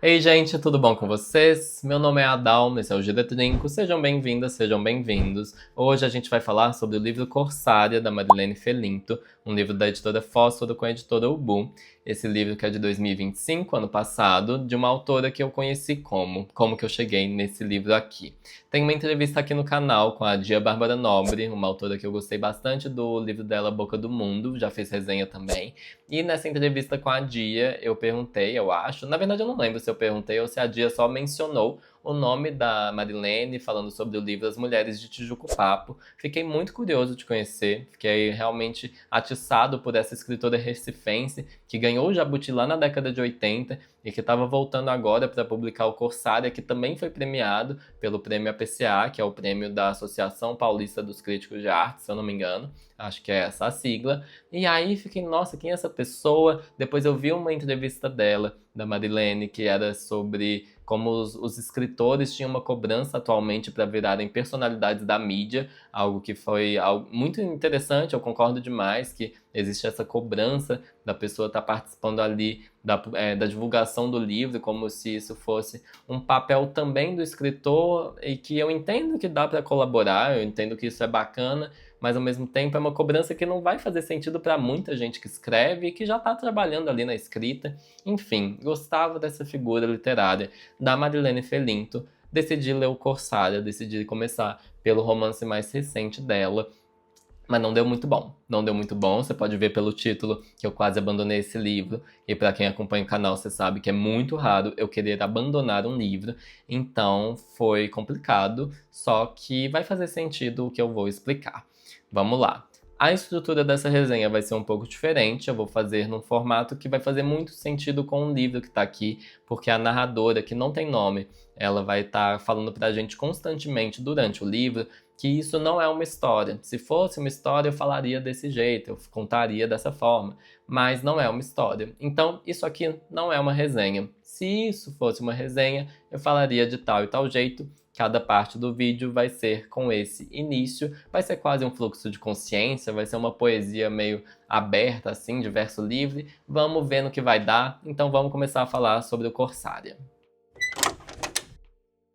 Ei, gente, tudo bom com vocês? Meu nome é Adalma, esse é o Gira Trinco. Sejam bem-vindas, sejam bem-vindos. Hoje a gente vai falar sobre o livro Corsária, da Marilene Felinto, um livro da editora Fósforo com a editora Ubu. Esse livro que é de 2025, ano passado, de uma autora que eu conheci como que eu cheguei nesse livro aqui. Tem uma entrevista aqui no canal com a Dia Bárbara Nobre, uma autora que eu gostei bastante do livro dela, Boca do Mundo, já fez resenha também. E nessa entrevista com a Dia, eu perguntei, eu acho, na verdade eu não lembro se eu perguntei ou se a Dia só mencionou o nome da Marilene, falando sobre o livro As Mulheres de Tijuco Papo. Fiquei muito curioso de conhecer, fiquei realmente atiçado por essa escritora recifense, que ganhou o Jabuti lá na década de 80 e que estava voltando agora para publicar o Corsária, que também foi premiado pelo Prêmio APCA, que é o prêmio da Associação Paulista dos Críticos de Arte, se eu não me engano. Acho que é essa a sigla. E aí fiquei, nossa, quem é essa pessoa? Depois eu vi uma entrevista dela, da Marilene, que era sobre como os escritores tinham uma cobrança atualmente para virarem personalidades da mídia, algo que foi algo muito interessante, eu concordo demais que existe essa cobrança da pessoa estar participando ali da divulgação do livro, como se isso fosse um papel também do escritor, e que eu entendo que dá para colaborar, eu entendo que isso é bacana, mas ao mesmo tempo é uma cobrança que não vai fazer sentido para muita gente que escreve e que já está trabalhando ali na escrita. Enfim, gostava dessa figura literária da Marilene Felinto. Decidi ler o Corsária, decidi começar pelo romance mais recente dela, mas não deu muito bom. Não deu muito bom, você pode ver pelo título que eu quase abandonei esse livro. E para quem acompanha o canal, você sabe que é muito raro eu querer abandonar um livro. Então foi complicado, só que vai fazer sentido o que eu vou explicar. Vamos lá. A estrutura dessa resenha vai ser um pouco diferente, eu vou fazer num formato que vai fazer muito sentido com o livro que está aqui, porque a narradora, que não tem nome, ela vai estar falando pra gente constantemente durante o livro que isso não é uma história. Se fosse uma história, eu falaria desse jeito, eu contaria dessa forma, mas não é uma história. Então, isso aqui não é uma resenha. Se isso fosse uma resenha, eu falaria de tal e tal jeito. Cada parte do vídeo vai ser com esse início, vai ser quase um fluxo de consciência, vai ser uma poesia meio aberta, assim, de verso livre. Vamos ver no que vai dar, então vamos começar a falar sobre o Corsária.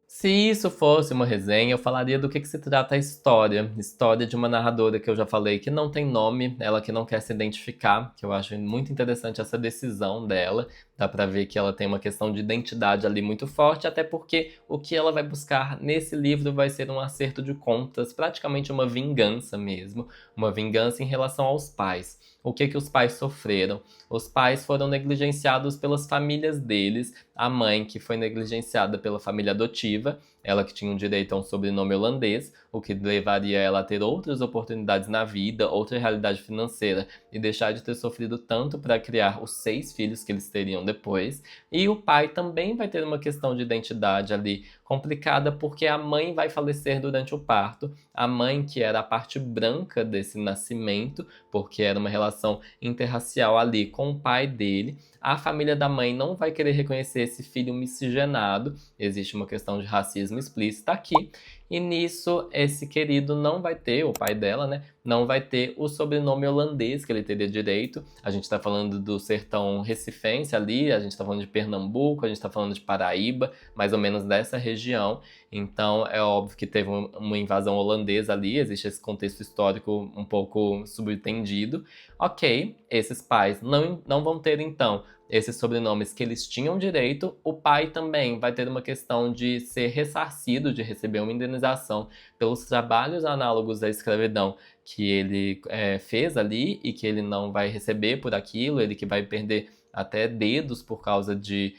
Se isso fosse uma resenha, eu falaria do que se trata a história. História de uma narradora que eu já falei que não tem nome, ela que não quer se identificar, que eu acho muito interessante essa decisão dela. Dá pra ver que ela tem uma questão de identidade ali muito forte, até porque o que ela vai buscar nesse livro vai ser um acerto de contas, praticamente uma vingança mesmo. Uma vingança em relação aos pais. O que os pais sofreram? Os pais foram negligenciados pelas famílias deles, a mãe que foi negligenciada pela família adotiva, ela que tinha um direito a um sobrenome holandês, o que levaria ela a ter outras oportunidades na vida, outra realidade financeira e deixar de ter sofrido tanto para criar os 6 filhos que eles teriam depois. E o pai também vai ter uma questão de identidade ali complicada porque a mãe vai falecer durante o parto, a mãe que era a parte branca desse nascimento, porque era uma relação interracial ali com o pai dele. A família da mãe não vai querer reconhecer esse filho miscigenado, existe uma questão de racismo explícita aqui, e nisso esse querido não vai ter, o pai dela, né, não vai ter o sobrenome holandês que ele teria direito. A gente tá falando do sertão recifense ali, a gente tá falando de Pernambuco, a gente tá falando de Paraíba, mais ou menos dessa região. Então é óbvio que teve uma invasão holandesa ali, existe esse contexto histórico um pouco subentendido. Ok, esses pais não vão ter então esses sobrenomes que eles tinham direito. O pai também vai ter uma questão de ser ressarcido, de receber uma indenização pelos trabalhos análogos à escravidão que ele fez ali e que ele não vai receber por aquilo, ele que vai perder até dedos por causa de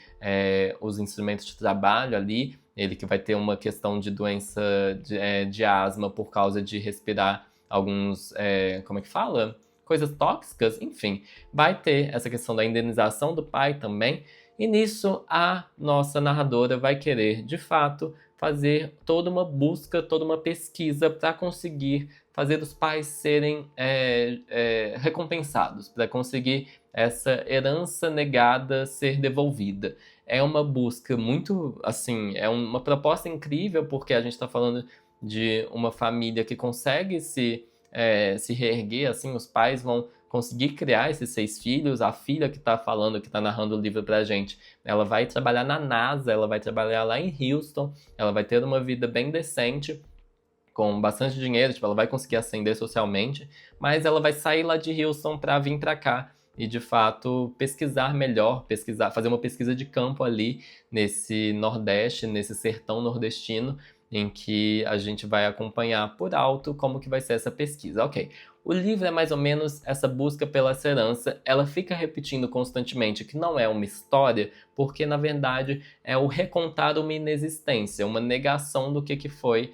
os instrumentos de trabalho ali, ele que vai ter uma questão de doença de asma por causa de respirar alguns, como é que fala? Coisas tóxicas, enfim, vai ter essa questão da indenização do pai também, e nisso a nossa narradora vai querer, de fato, fazer toda uma busca, toda uma pesquisa para conseguir fazer os pais serem recompensados, para conseguir essa herança negada ser devolvida. É uma busca muito, assim, é uma proposta incrível, porque a gente está falando de uma família que consegue se reerguer, assim, os pais vão conseguir criar esses 6 filhos. A filha que tá falando, que tá narrando o livro pra gente, ela vai trabalhar na NASA, ela vai trabalhar lá em Houston, ela vai ter uma vida bem decente, com bastante dinheiro, tipo, ela vai conseguir ascender socialmente, mas ela vai sair lá de Houston para vir para cá e de fato pesquisar melhor, pesquisar, fazer uma pesquisa de campo ali nesse Nordeste, nesse sertão nordestino, em que a gente vai acompanhar por alto como que vai ser essa pesquisa. Ok, o livro é mais ou menos essa busca pela herança, ela fica repetindo constantemente que não é uma história, porque na verdade é o recontar uma inexistência, uma negação do que foi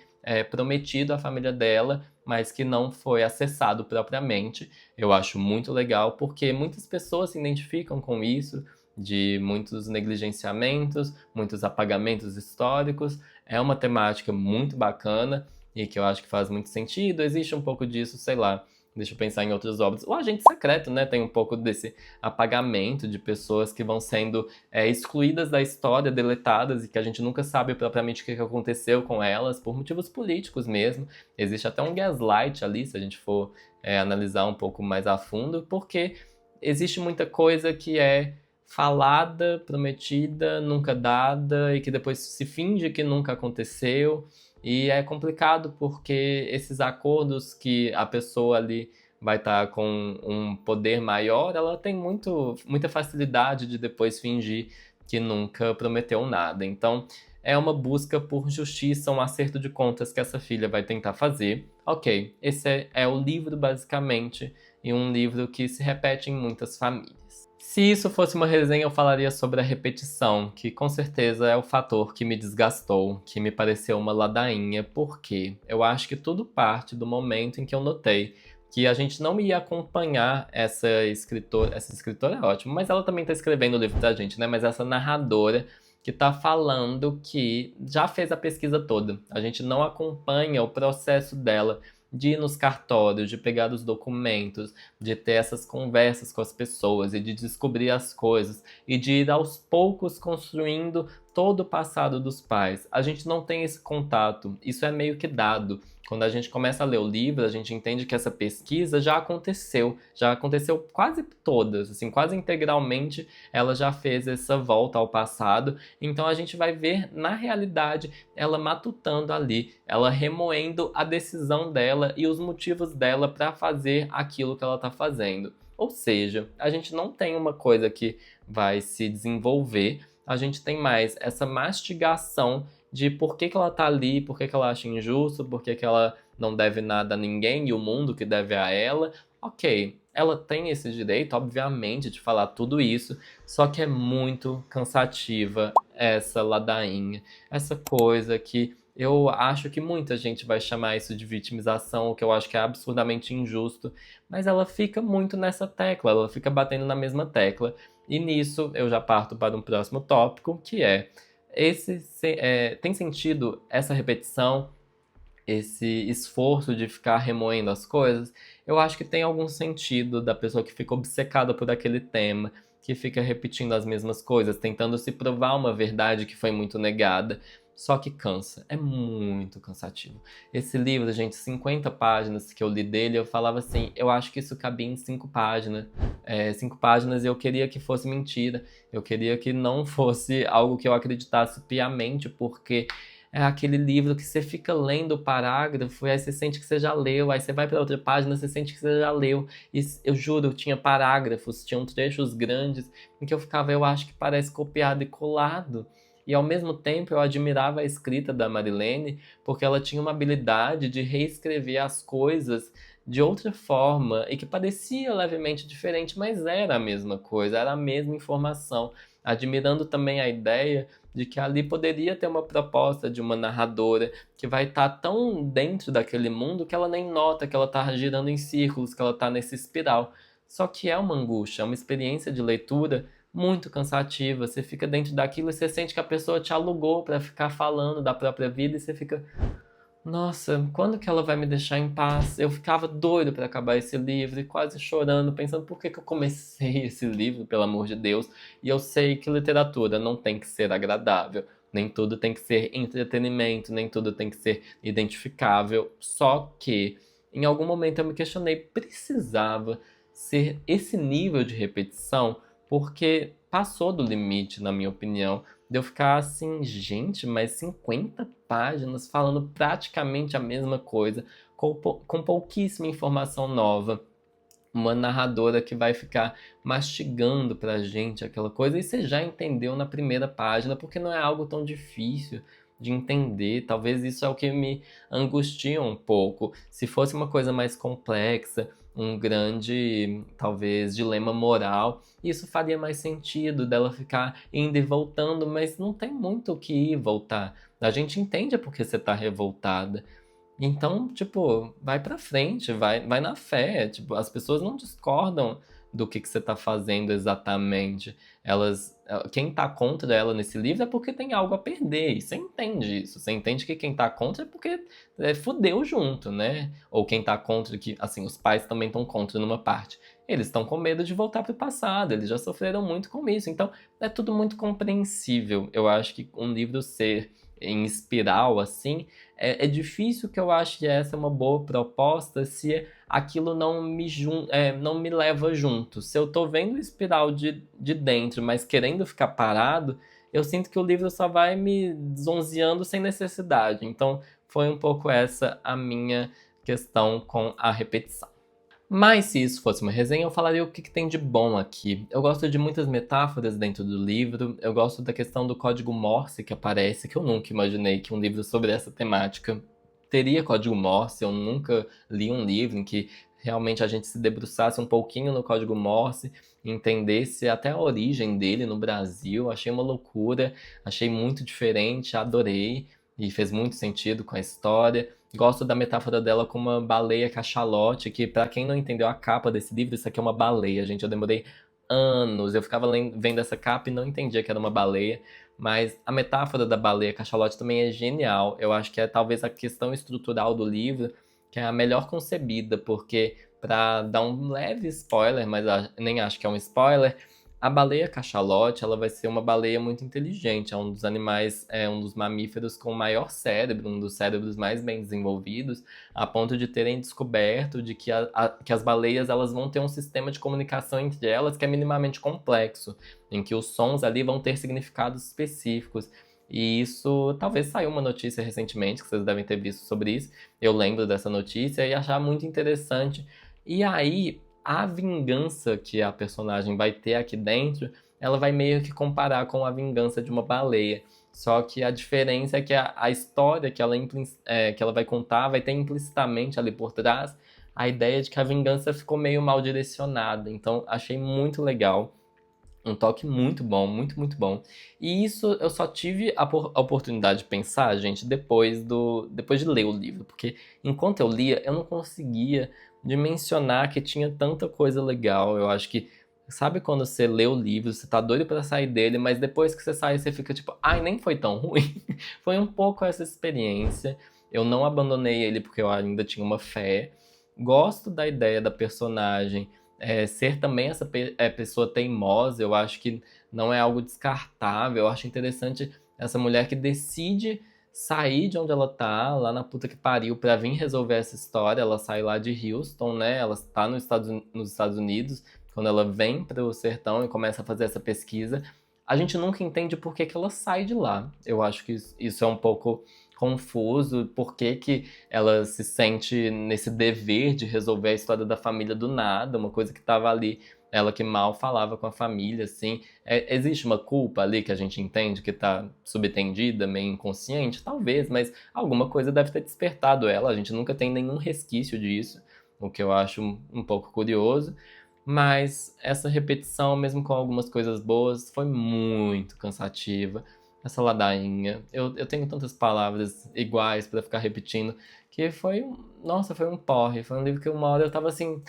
prometido à família dela, mas que não foi acessado propriamente. Eu acho muito legal, porque muitas pessoas se identificam com isso, de muitos negligenciamentos, muitos apagamentos históricos. É uma temática muito bacana e que eu acho que faz muito sentido. Existe um pouco disso, sei lá. Deixa eu pensar em outras obras. O Agente Secreto, né? Tem um pouco desse apagamento de pessoas que vão sendo excluídas da história, deletadas, e que a gente nunca sabe propriamente o que aconteceu com elas, por motivos políticos mesmo. Existe até um gaslight ali, se a gente for analisar um pouco mais a fundo, porque existe muita coisa que é falada, prometida, nunca dada, e que depois se finge que nunca aconteceu. E é complicado porque esses acordos que a pessoa ali vai estar com um poder maior, ela tem muita facilidade de depois fingir que nunca prometeu nada. Então, é uma busca por justiça, um acerto de contas que essa filha vai tentar fazer. Ok, esse é o livro basicamente, e um livro que se repete em muitas famílias. Se isso fosse uma resenha, eu falaria sobre a repetição, que com certeza é o fator que me desgastou, que me pareceu uma ladainha, porque eu acho que tudo parte do momento em que eu notei que a gente não ia acompanhar essa escritora é ótima, mas ela também tá escrevendo o livro da gente, né? Mas essa narradora que tá falando que já fez a pesquisa toda. A gente não acompanha o processo dela de ir nos cartórios, de pegar os documentos, de ter essas conversas com as pessoas e de descobrir as coisas e de ir aos poucos construindo todo o passado dos pais. A gente não tem esse contato, isso é meio que dado. Quando a gente começa a ler o livro, a gente entende que essa pesquisa já aconteceu quase todas, assim, quase integralmente ela já fez essa volta ao passado. Então a gente vai ver, na realidade, ela matutando ali, ela remoendo a decisão dela e os motivos dela para fazer aquilo que ela está fazendo. Ou seja, a gente não tem uma coisa que vai se desenvolver, a gente tem mais essa mastigação de por que ela tá ali, por que ela acha injusto, por que ela não deve nada a ninguém e o mundo que deve a ela. Ok, ela tem esse direito, obviamente, de falar tudo isso, só que é muito cansativa essa ladainha, essa coisa que eu acho que muita gente vai chamar isso de vitimização, o que eu acho que é absurdamente injusto, mas ela fica muito nessa tecla, ela fica batendo na mesma tecla. E nisso eu já parto para um próximo tópico, que é tem sentido essa repetição, esse esforço de ficar remoendo as coisas? Eu acho que tem algum sentido da pessoa que fica obcecada por aquele tema, que fica repetindo as mesmas coisas, tentando se provar uma verdade que foi muito negada. Só que cansa, é muito cansativo. Esse livro, gente, 50 páginas que eu li dele, eu falava assim, eu acho que isso cabia em 5 páginas. 5 páginas e eu queria que fosse mentira. Eu queria que não fosse algo que eu acreditasse piamente, porque é aquele livro que você fica lendo o parágrafo e aí você sente que você já leu, aí você vai para outra página, você sente que você já leu. E eu juro, tinha parágrafos, tinham trechos grandes em que eu ficava, eu acho que parece copiado e colado. E ao mesmo tempo eu admirava a escrita da Marilene, porque ela tinha uma habilidade de reescrever as coisas de outra forma e que parecia levemente diferente, mas era a mesma coisa, era a mesma informação. Admirando também a ideia de que ali poderia ter uma proposta de uma narradora que vai estar tão dentro daquele mundo que ela nem nota que ela está girando em círculos, que ela está nessa espiral. Só que é uma angústia, é uma experiência de leitura muito cansativa. Você fica dentro daquilo e você sente que a pessoa te alugou para ficar falando da própria vida e você fica, nossa, quando que ela vai me deixar em paz? Eu ficava doido para acabar esse livro e quase chorando, pensando por que que eu comecei esse livro, pelo amor de Deus. E eu sei que literatura não tem que ser agradável, nem tudo tem que ser entretenimento, nem tudo tem que ser identificável. Só que, em algum momento eu me questionei, precisava ser esse nível de repetição, porque passou do limite, na minha opinião, de eu ficar assim, gente, mas 50 páginas falando praticamente a mesma coisa, com pouquíssima informação nova. Uma narradora que vai ficar mastigando pra gente aquela coisa e você já entendeu na primeira página, porque não é algo tão difícil de entender. Talvez isso é o que me angustia um pouco. Se fosse uma coisa mais complexa, um grande, talvez, dilema moral, isso faria mais sentido dela ficar indo e voltando, mas não tem muito o que ir e voltar. A gente entende porque você tá revoltada. Então, tipo, vai pra frente, vai na fé. Tipo, as pessoas não discordam do que você tá fazendo exatamente. Quem tá contra ela nesse livro é porque tem algo a perder. E você entende isso. Você entende que quem tá contra é porque fudeu junto, né? Ou quem tá contra, que, assim, os pais também estão contra numa parte. Eles estão com medo de voltar pro passado, eles já sofreram muito com isso. Então, é tudo muito compreensível. Eu acho que um livro ser em espiral, assim, é difícil que eu ache que essa é uma boa proposta se aquilo não me leva junto. Se eu tô vendo o espiral de dentro, mas querendo ficar parado, eu sinto que o livro só vai me zonzeando sem necessidade. Então, foi um pouco essa a minha questão com a repetição. Mas se isso fosse uma resenha, eu falaria o que tem de bom aqui. Eu gosto de muitas metáforas dentro do livro, eu gosto da questão do código Morse que aparece, que eu nunca imaginei que um livro sobre essa temática teria código Morse. Eu nunca li um livro em que realmente a gente se debruçasse um pouquinho no código Morse, entendesse até a origem dele no Brasil. Achei uma loucura, achei muito diferente, adorei e fez muito sentido com a história. Gosto da metáfora dela com uma baleia cachalote, que pra quem não entendeu a capa desse livro, isso aqui é uma baleia, gente. Eu demorei anos, eu ficava vendo essa capa e não entendia que era uma baleia, mas a metáfora da baleia cachalote também é genial. Eu acho que é talvez a questão estrutural do livro que é a melhor concebida, porque pra dar um leve spoiler, mas nem acho que é um spoiler, a baleia cachalote, ela vai ser uma baleia muito inteligente, é um dos animais, é um dos mamíferos com maior cérebro, um dos cérebros mais bem desenvolvidos, a ponto de terem descoberto de que, que as baleias elas vão ter um sistema de comunicação entre elas que é minimamente complexo, em que os sons ali vão ter significados específicos. E isso, talvez saiu uma notícia recentemente, que vocês devem ter visto sobre isso. Eu lembro dessa notícia e achar muito interessante. E aí, a vingança que a personagem vai ter aqui dentro, ela vai meio que comparar com a vingança de uma baleia. Só que a diferença é que a história que ela vai contar vai ter implicitamente ali por trás a ideia de que a vingança ficou meio mal direcionada. Então, achei muito legal. Um toque muito bom, muito, muito bom. E isso eu só tive a oportunidade de pensar, gente, depois de ler o livro. Porque enquanto eu lia, eu não conseguia dimensionar que tinha tanta coisa legal. Eu acho que, sabe quando você lê o livro, você tá doido pra sair dele, mas depois que você sai, você fica tipo, ai, nem foi tão ruim. Foi um pouco essa experiência. Eu não abandonei ele porque eu ainda tinha uma fé. Gosto da ideia da personagem ser também essa pessoa teimosa. Eu acho que não é algo descartável. Eu acho interessante essa mulher que decide sair de onde ela tá, lá na puta que pariu, pra vir resolver essa história. Ela sai lá de Houston, né? Ela está nos Estados Unidos. Quando ela vem pro sertão e começa a fazer essa pesquisa, a gente nunca entende por que que ela sai de lá. Eu acho que isso é um pouco confuso, por que que ela se sente nesse dever de resolver a história da família do nada, uma coisa que estava ali, ela que mal falava com a família, assim. Existe uma culpa ali que a gente entende que tá subtendida, meio inconsciente? Talvez, mas alguma coisa deve ter despertado ela, a gente nunca tem nenhum resquício disso, o que eu acho um pouco curioso. Mas essa repetição, mesmo com algumas coisas boas, foi muito cansativa. Essa ladainha. Eu tenho tantas palavras iguais pra ficar repetindo que nossa, foi um porre. Foi um livro que uma hora eu tava assim,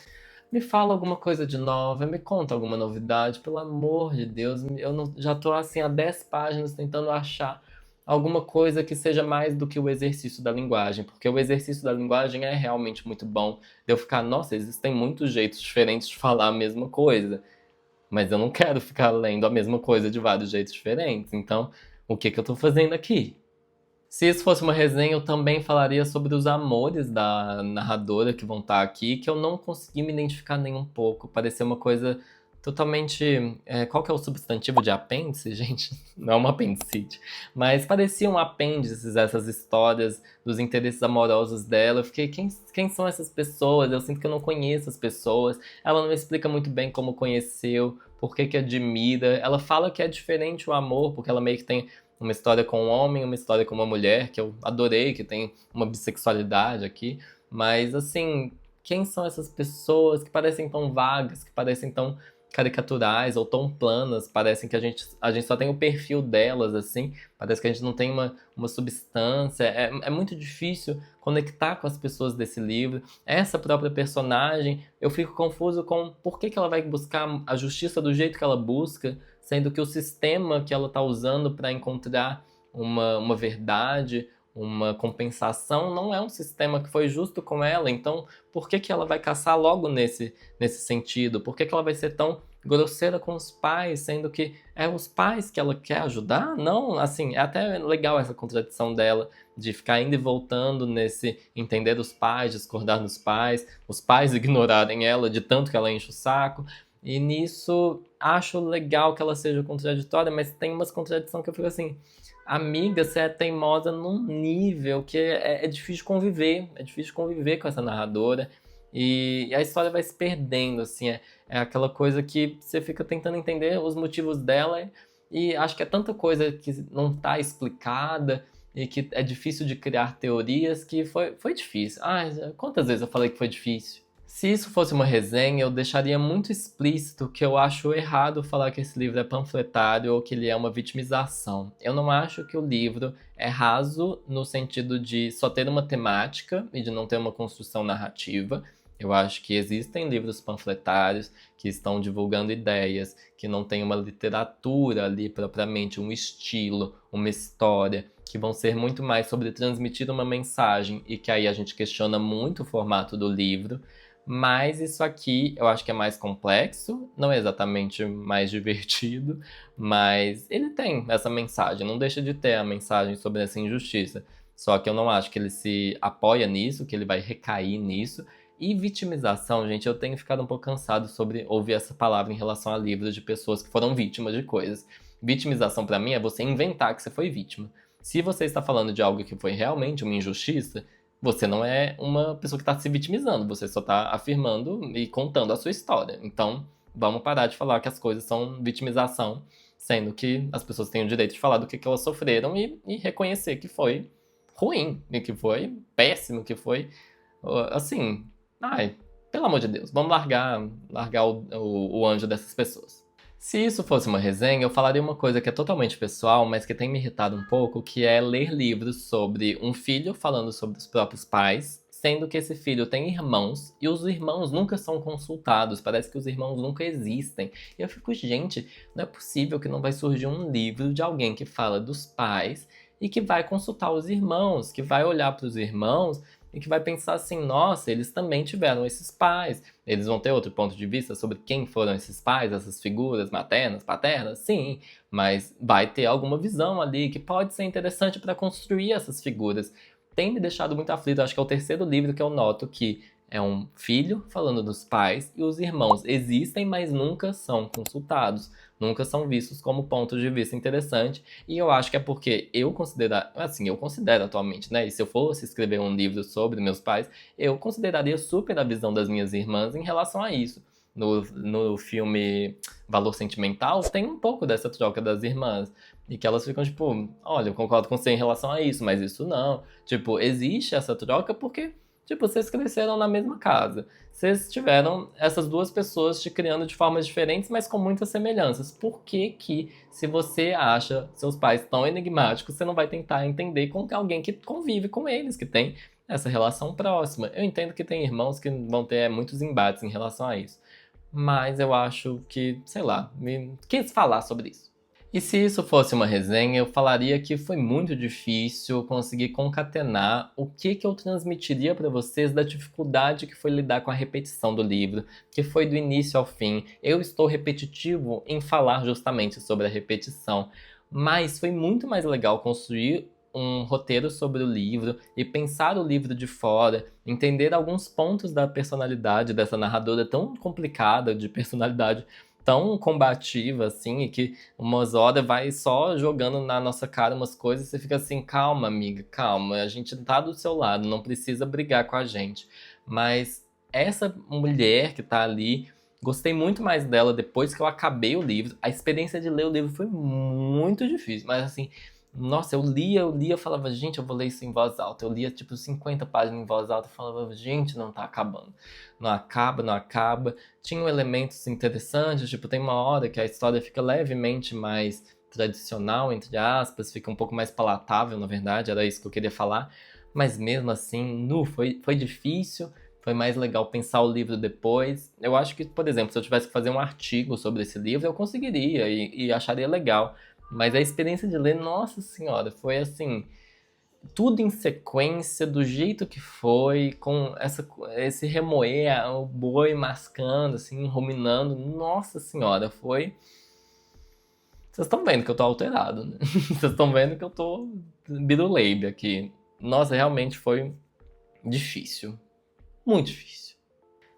me fala alguma coisa de nova, me conta alguma novidade, pelo amor de Deus. Eu não, já tô assim há 10 páginas tentando achar alguma coisa que seja mais do que o exercício da linguagem, porque o exercício da linguagem é realmente muito bom. De eu ficar, nossa, existem muitos jeitos diferentes de falar a mesma coisa, mas eu não quero ficar lendo a mesma coisa de vários jeitos diferentes. Então, o que que eu tô fazendo aqui? Se isso fosse uma resenha, eu também falaria sobre os amores da narradora que vão estar aqui, que eu não consegui me identificar nem um pouco. Parecia uma coisa totalmente. Qual que é o substantivo de apêndice, gente? Não é uma apendicite. Mas pareciam apêndices essas histórias dos interesses amorosos dela. Eu fiquei, quem são essas pessoas? Eu sinto que eu não conheço as pessoas. Ela não me explica muito bem como conheceu, por que que admira. Ela fala que é diferente o amor, porque ela meio que tem uma história com um homem, uma história com uma mulher, que eu adorei, que tem uma bissexualidade aqui. Mas, assim, quem são essas pessoas que parecem tão vagas, que parecem tão caricaturais ou tão planas? Parecem que a gente só tem o perfil delas, assim. Parece que a gente não tem uma substância. É muito difícil conectar com as pessoas desse livro. Essa própria personagem, eu fico confuso com por que ela vai buscar a justiça do jeito que ela busca, sendo que o sistema que ela está usando para encontrar uma verdade, uma compensação, não é um sistema que foi justo com ela. Então, por que que ela vai caçar logo nesse sentido? Por que que ela vai ser tão grosseira com os pais, sendo que é os pais que ela quer ajudar? Não, assim, é até legal essa contradição dela, de ficar indo e voltando nesse entender dos pais, discordar dos pais, os pais ignorarem ela de tanto que ela enche o saco. E nisso, acho legal que ela seja contraditória, mas tem umas contradições que eu fico assim, amiga, você é teimosa num nível que é difícil de conviver, é difícil de conviver com essa narradora. E a história vai se perdendo, assim, é aquela coisa que você fica tentando entender os motivos dela e acho que é tanta coisa que não está explicada e que é difícil de criar teorias que foi difícil. Ai, quantas vezes eu falei que foi difícil? Se isso fosse uma resenha, eu deixaria muito explícito que eu acho errado falar que esse livro é panfletário ou que ele é uma vitimização. Eu não acho que o livro é raso no sentido de só ter uma temática e de não ter uma construção narrativa. Eu acho que existem livros panfletários que estão divulgando ideias, que não tem uma literatura ali propriamente, um estilo, uma história, que vão ser muito mais sobre transmitir uma mensagem e que aí a gente questiona muito o formato do livro. Mas isso aqui eu acho que é mais complexo, não é exatamente mais divertido, mas ele tem essa mensagem, não deixa de ter a mensagem sobre essa injustiça. Só que eu não acho que ele se apoia nisso, que ele vai recair nisso. E vitimização, gente, eu tenho ficado um pouco cansado sobre ouvir essa palavra em relação a livros de pessoas que foram vítimas de coisas. Vitimização pra mim é você inventar que você foi vítima. Se você está falando de algo que foi realmente uma injustiça, você não é uma pessoa que está se vitimizando, você só está afirmando e contando a sua história. Então, vamos parar de falar que as coisas são vitimização, sendo que as pessoas têm o direito de falar do que elas sofreram e reconhecer que foi ruim, e que foi péssimo, que foi assim. Ai, pelo amor de Deus, vamos largar o anjo dessas pessoas. Se isso fosse uma resenha, eu falaria uma coisa que é totalmente pessoal, mas que tem me irritado um pouco, que é ler livros sobre um filho falando sobre os próprios pais, sendo que esse filho tem irmãos e os irmãos nunca são consultados, parece que os irmãos nunca existem. E eu fico, gente, não é possível que não vai surgir um livro de alguém que fala dos pais e que vai consultar os irmãos, que vai olhar para os irmãos e que vai pensar assim, nossa, eles também tiveram esses pais. Eles vão ter outro ponto de vista sobre quem foram esses pais, essas figuras maternas, paternas, sim, mas vai ter alguma visão ali que pode ser interessante para construir essas figuras. Tem me deixado muito aflito, acho que é o terceiro livro que eu noto que é um filho falando dos pais e os irmãos existem, mas nunca são consultados, nunca são vistos como pontos de vista interessante. E eu acho que é porque eu considero atualmente, né? E se eu fosse escrever um livro sobre meus pais, eu consideraria super a visão das minhas irmãs em relação a isso. No filme Valor Sentimental, tem um pouco dessa troca das irmãs. E que elas ficam tipo, olha, eu concordo com você em relação a isso, mas isso não. Tipo, existe essa troca porque, tipo, vocês cresceram na mesma casa. Vocês tiveram essas duas pessoas te criando de formas diferentes, mas com muitas semelhanças. Por que que, se você acha seus pais tão enigmáticos, você não vai tentar entender com alguém que convive com eles, que tem essa relação próxima? Eu entendo que tem irmãos que vão ter muitos embates em relação a isso. Mas eu acho que, sei lá, me quis falar sobre isso. E se isso fosse uma resenha, eu falaria que foi muito difícil conseguir concatenar o que eu transmitiria para vocês da dificuldade que foi lidar com a repetição do livro, que foi do início ao fim. Eu estou repetitivo em falar justamente sobre a repetição, mas foi muito mais legal construir um roteiro sobre o livro e pensar o livro de fora, entender alguns pontos da personalidade dessa narradora tão complicada, de personalidade tão combativa, assim, e que umas horas vai só jogando na nossa cara umas coisas e você fica assim, calma, amiga, calma, a gente tá do seu lado, não precisa brigar com a gente. Mas essa mulher que tá ali, gostei muito mais dela depois que eu acabei o livro. A experiência de ler o livro foi muito difícil, mas assim, nossa, eu lia, eu falava, gente, eu vou ler isso em voz alta. Eu lia tipo 50 páginas em voz alta e falava, gente, não tá acabando. Não acaba, não acaba. Tinham elementos interessantes, tipo, tem uma hora que a história fica levemente mais tradicional, entre aspas, fica um pouco mais palatável, na verdade, era isso que eu queria falar. Mas mesmo assim, foi difícil. Foi mais legal pensar o livro depois. Eu acho que, por exemplo, se eu tivesse que fazer um artigo sobre esse livro, eu conseguiria e acharia legal. Mas a experiência de ler, nossa senhora, foi assim, tudo em sequência, do jeito que foi, com esse remoer, o boi mascando, assim, ruminando. Nossa senhora, foi. Vocês estão vendo que eu tô alterado, né? Vocês estão vendo que eu tô biruleibe aqui. Nossa, realmente foi difícil. Muito difícil.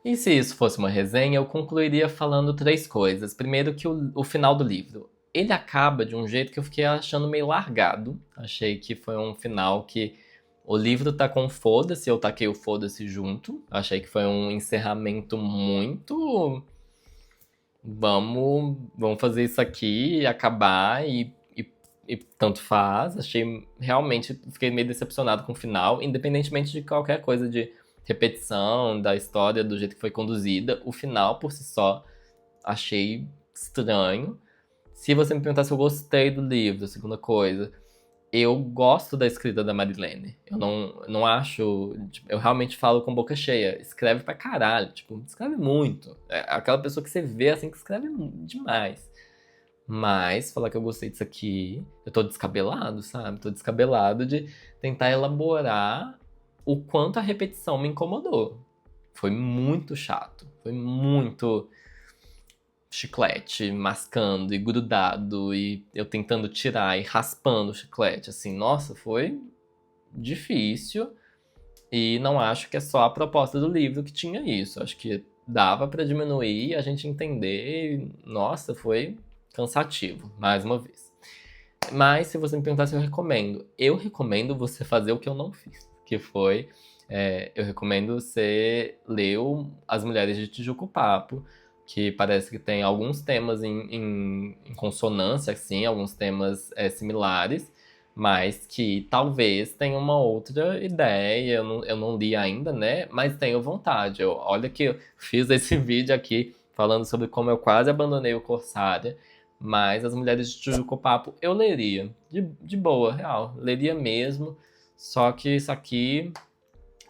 E se isso fosse uma resenha, eu concluiria falando três coisas. Primeiro, que o final do livro. Ele acaba de um jeito que eu fiquei achando meio largado. Achei que foi um final que o livro tá com foda-se, eu taquei o foda-se junto. Achei que foi um encerramento muito. Vamos fazer isso aqui e acabar e tanto faz. Achei realmente, fiquei meio decepcionado com o final, independentemente de qualquer coisa de repetição da história, do jeito que foi conduzida. O final, por si só, achei estranho. Se você me perguntar se eu gostei do livro, segunda coisa, eu gosto da escrita da Marilene. Eu não acho. Tipo, eu realmente falo com boca cheia. Escreve pra caralho. Tipo, escreve muito. É aquela pessoa que você vê assim que escreve demais. Mas, falar que eu gostei disso aqui, eu tô descabelado, sabe? Tô descabelado de tentar elaborar o quanto a repetição me incomodou. Foi muito chato. Foi muito chiclete mascando e grudado e eu tentando tirar e raspando o chiclete, assim, nossa, foi difícil e não acho que é só a proposta do livro que tinha isso, acho que dava pra diminuir e a gente entender, e, nossa, foi cansativo, mais uma vez. Mas se você me perguntar se eu recomendo você fazer o que eu não fiz, que foi, eu recomendo você ler As Mulheres de Tijuco Papo, que parece que tem alguns temas em consonância, assim, alguns temas similares, mas que talvez tenha uma outra ideia. Eu não li ainda, né? Mas tenho vontade. Olha que eu fiz esse vídeo aqui falando sobre como eu quase abandonei o Corsária, mas As Mulheres de Tijuco Papo eu leria. De boa, real. Leria mesmo. Só que isso aqui,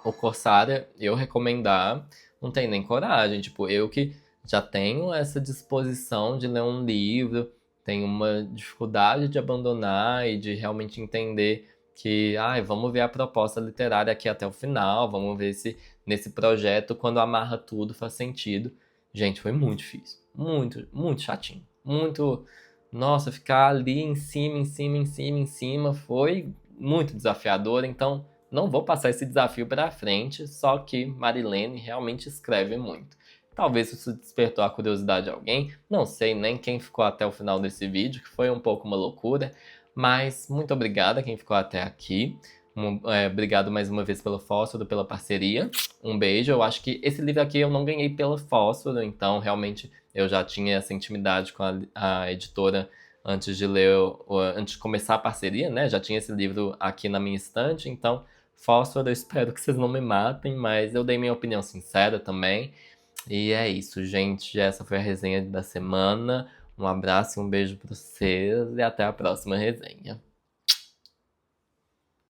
o Corsária, eu recomendar, não tem nem coragem. Tipo, eu que já tenho essa disposição de ler um livro, tenho uma dificuldade de abandonar e de realmente entender que, vamos ver a proposta literária aqui até o final, vamos ver se nesse projeto, quando amarra tudo, faz sentido. Gente, foi muito difícil. Muito, muito chatinho. Muito. Nossa, ficar ali em cima, em cima, em cima, em cima foi muito desafiador, então não vou passar esse desafio para frente, só que Marilene realmente escreve muito. Talvez isso despertou a curiosidade de alguém, não sei nem quem ficou até o final desse vídeo, que foi um pouco uma loucura, mas muito obrigado a quem ficou até aqui. Obrigado mais uma vez pelo Fósforo, pela parceria. Um beijo. Eu acho que esse livro aqui eu não ganhei pelo Fósforo, então realmente eu já tinha essa intimidade com a editora antes de ler, antes de começar a parceria, né? Já tinha esse livro aqui na minha estante, então Fósforo, eu espero que vocês não me matem, mas eu dei minha opinião sincera também. E é isso, gente. Essa foi a resenha da semana. Um abraço e um beijo para vocês e até a próxima resenha.